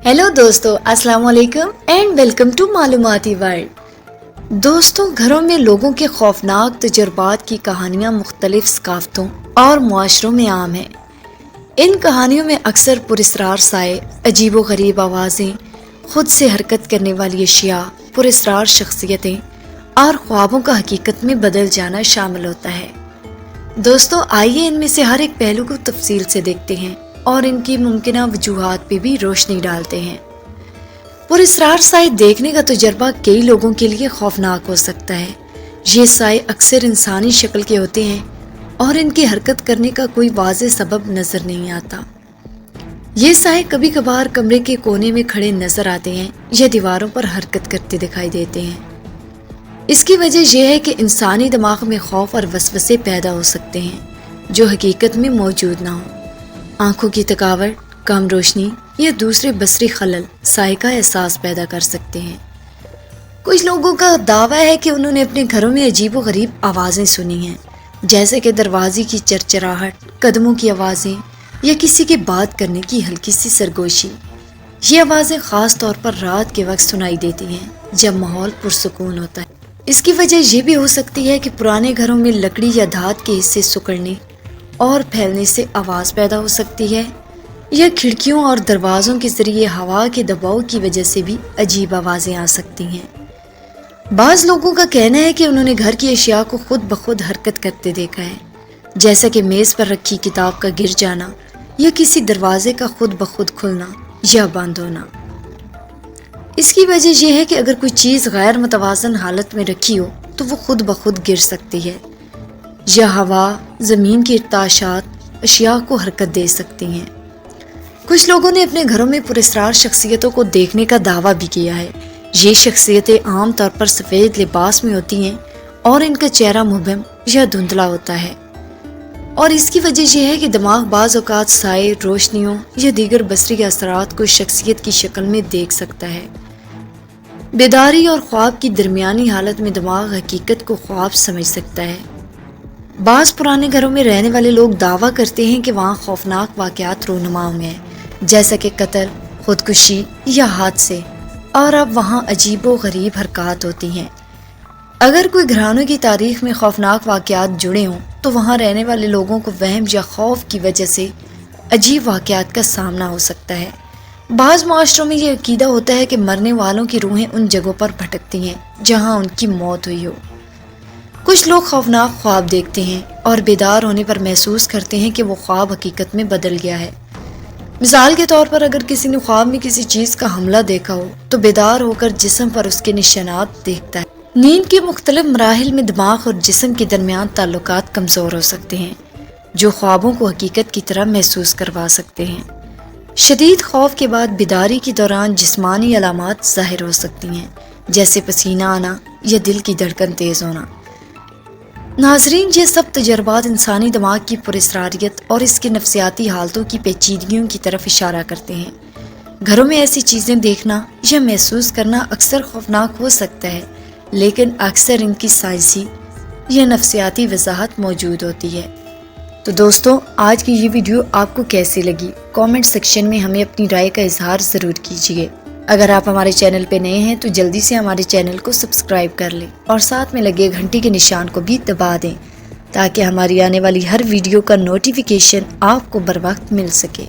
Hello दोस्तों, अस्सलाम वालेकुम एंड वेलकम टू मालूमाती वर्ल्ड। दोस्तों, घरों में लोगों के खौफनाक तजुर्बात की कहानियाँ मुख्तलिफ सकाफ़तों और मुआशरों में आम हैं। इन कहानियों में अक्सर पुरस्रार साए, अजीबो गरीब आवाज़ें, खुद से हरकत करने वाली अशिया, पुरस्रार शख्सियतें और ख्वाबों का हकीकत में बदल जाना शामिल होता है। दोस्तों, आइए इनमें से हर एक पहलू को तफसील से देखते हैं और इनकी मुमकिना वजूहात पे भी रोशनी डालते हैं। पुरस्रार साए देखने का तजुर्बा कई लोगों के लिए खौफनाक हो सकता है। ये साए अक्सर इंसानी शक्ल के होते हैं और इनकी हरकत करने का कोई वाज़ेह सबब नज़र नहीं आता। ये साए कभी कभार कमरे के कोने में खड़े नज़र आते हैं या दीवारों पर हरकत करते दिखाई देते हैं। इसकी वजह यह है कि इंसानी दिमाग में खौफ और वसवसे पैदा हो सकते हैं जो हकीकत में मौजूद ना हो। आंखों की थकावट, कम रोशनी या दूसरे बसरी खलल साए का एहसास पैदा कर सकते हैं। कुछ लोगों का दावा है कि उन्होंने अपने घरों में अजीबो गरीब आवाज़ें सुनी हैं, जैसे कि दरवाजे की चरचराहट, कदमों की आवाज़ें या किसी के बात करने की हल्की सी सरगोशी। ये आवाज़ें ख़ास तौर पर रात के वक्त सुनाई देती हैं जब माहौल पुरसुकून होता है। इसकी वजह यह भी हो सकती है कि पुराने घरों में लकड़ी या धात के हिस्से सिकुड़ने और फैलने से आवाज़ पैदा हो सकती है, या खिड़कियों और दरवाज़ों के ज़रिए हवा के दबाव की वजह से भी अजीब आवाज़ें आ सकती हैं। बाज़ लोगों का कहना है कि उन्होंने घर की अशिया को खुद ब खुद हरकत करते देखा है, जैसा कि मेज़ पर रखी किताब का गिर जाना या किसी दरवाजे का खुद ब खुद खुलना या बंद होना। इसकी वजह यह है कि अगर कोई चीज़ गैर मुतवाज़न हालत में रखी हो तो वो खुद ब खुद गिर सकती है, या हवा, ज़मीन की इर्ताशात अशिया को हरकत दे सकती हैं। कुछ लोगों ने अपने घरों में पुरस्रार शख्सियतों को देखने का दावा भी किया है। ये शख्सियतें आम तौर पर सफ़ेद लिबास में होती हैं और इनका चेहरा मुबहम या धुंधला होता है, और इसकी वजह यह है कि दिमाग बाज़ औक़ात साए, रोशनियों या दीगर बसरी असरात को शख्सियत की शक्ल में देख सकता है। बेदारी और ख्वाब की दरमियानी हालत में दिमाग हकीकत को ख्वाब समझ सकता है। बाज़ पुराने घरों में रहने वाले लोग दावा करते हैं कि वहाँ खौफनाक वाक़यात रोनुमा हुए हैं, जैसा कि कत्ल, खुदकुशी या हादसे, और अब वहाँ अजीबो गरीब हरकत होती हैं। अगर कोई घरानों की तारीख में खौफनाक वाक़यात जुड़े हों तो वहाँ रहने वाले लोगों को वहम या खौफ की वजह से अजीब वाक़यात का सामना हो सकता है। बाज़ माशरों में ये अकीदा होता है कि मरने वालों की रूहें उन जगहों पर भटकती हैं जहाँ उनकी मौत हुई हो। कुछ लोग खौफनाक ख्वाब देखते हैं और बेदार होने पर महसूस करते हैं कि वो ख्वाब हकीकत में बदल गया है। मिसाल के तौर पर अगर किसी ने ख्वाब में किसी चीज़ का हमला देखा हो तो बेदार होकर जिस्म पर उसके निशानात देखता है। नींद के मुख्तलिफ मराहिल में दिमाग और जिस्म के दरमियान ताल्लुकात कमज़ोर हो सकते हैं जो ख्वाबों को हकीकत की तरह महसूस करवा सकते हैं। शदीद खौफ के बाद बेदारी के दौरान जिस्मानी अलामात ज़ाहिर हो सकती हैं, जैसे पसीना आना या दिल की धड़कन तेज़ होना। नाजरीन, ये सब तजर्बात इंसानी दिमाग की पुरस्रारियत और इसके नफ्सियाती हालतों की पेचीदगियों की तरफ इशारा करते हैं। घरों में ऐसी चीज़ें देखना या महसूस करना अक्सर खौफनाक हो सकता है, लेकिन अक्सर इनकी साइंसी या नफ्सियाती वजाहत मौजूद होती है। तो दोस्तों, आज की ये वीडियो आपको कैसी लगी? कमेंट सेक्शन में हमें अपनी राय का इजहार ज़रूर कीजिए। अगर आप हमारे चैनल पे नए हैं तो जल्दी से हमारे चैनल को सब्सक्राइब कर लें और साथ में लगे घंटी के निशान को भी दबा दें ताकि हमारी आने वाली हर वीडियो का नोटिफिकेशन आपको बर वक्त मिल सके।